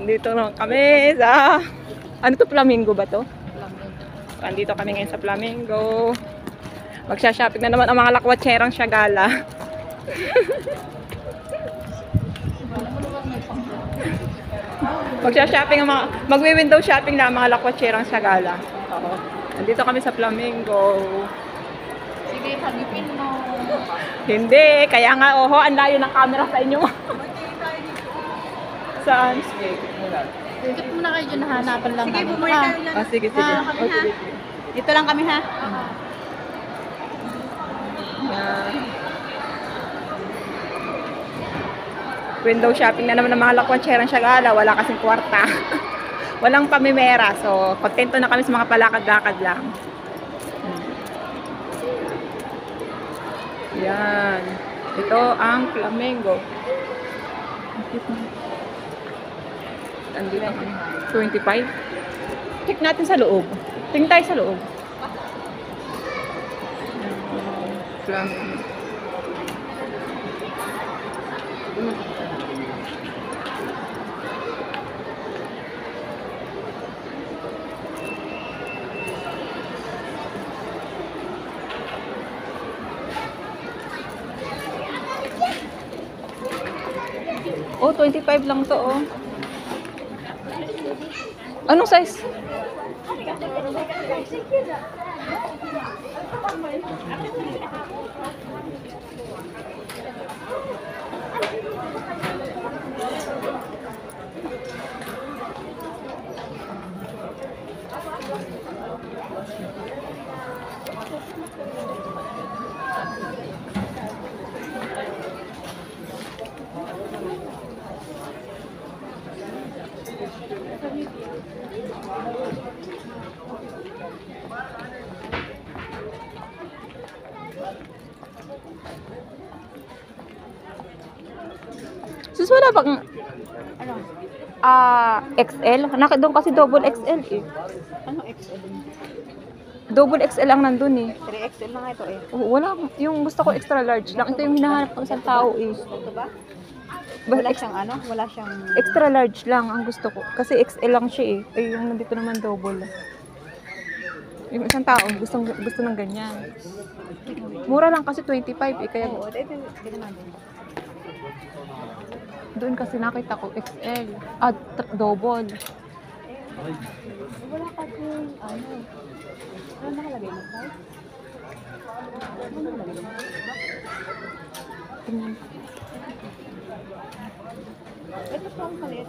Dito naman kami sa... Ano to? Flamingo ba to? Andito kami ngayon sa Flamingo. Magsha-shopping na naman ang mga lakwatserang Shagala. Magsha-shopping ang mga... Magwi-window shopping na ang mga lakwatserang Shagala. Oo. Andito kami sa Flamingo. Sige, hagipin mo. Hindi. Kaya nga, oho, ang layo ng camera sa inyo. Saan? Dito muna kayo dyan, hahanapan lang Sige, namin. bumuli tayo lang. Ah, sige, sige. Ah, Oh, sige. Dito lang kami ha. Yan. Window shopping na naman ng mga lakwatserang Shagala. Wala kasing kwarta. Walang pamimera. So, kontento na kami sa mga palakad-lakad lang. Yan. Ito ang Flamingo. Andito kami. 25. Check natin sa loob. Tingin tayo sa loob. Flamingo. Oh, 25 lang to, oh. Anong size? Sus, wala bang Ano? XL? Doon kasi double XL eh. Ano XL? Double XL ang nandun eh. 3XL na nga ito eh. Oh, wala, yung gusto ko extra large lang. Ito yung hinahanap ng isang tao eh. Ito ba? Ba- Wala siyang ano? Wala siyang... Extra large lang ang gusto ko. Kasi XL lang siya eh. Ay, yung nandito naman double. Yung isang tao, gusto ng ganyan. Mura lang kasi 25 eh. Kaya Oo, ito gano'n natin. doon kasi nakita ko XL. Double. Wala kasi ano. Ano nakalagay mo size? Ano nakalagay mo? Tingnan. Ito pa ang palit.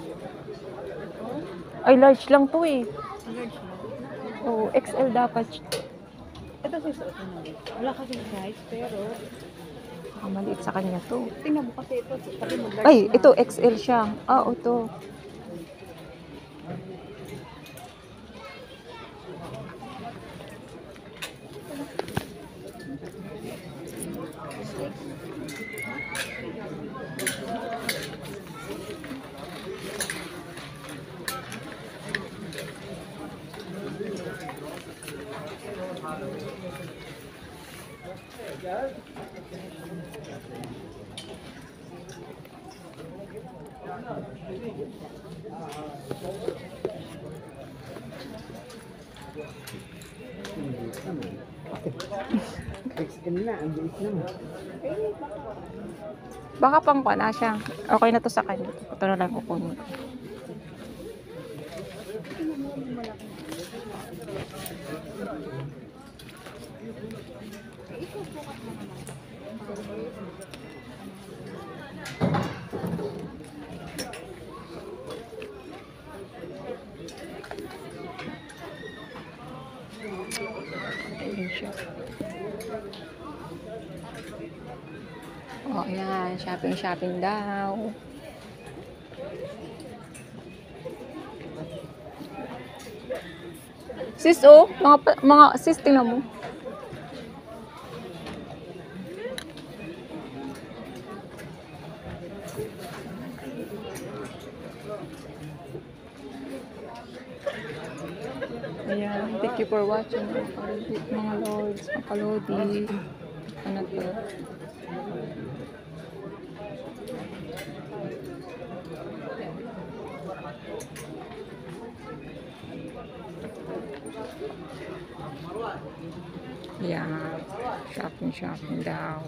Ay, large lang to eh. Large mo. Oo, XL dapat. Ito size ito na. Wala kasi size pero Maliit sa kanya to. tingnan mo kasi ito. Sabi mo large Ay, na. ito XL siya. Ito. XL na, ang bilis na. Baka pang na siya. Okay na to sa kanya. Ito na lang kukunin. Ayun siya. Oh, ayan. Shopping daw. Sis, oh. Mga sis, tingnan mo. Ayan. Thank you for watching. Mga lords, mga kalodi. Ano to? Yan. Shopping daw.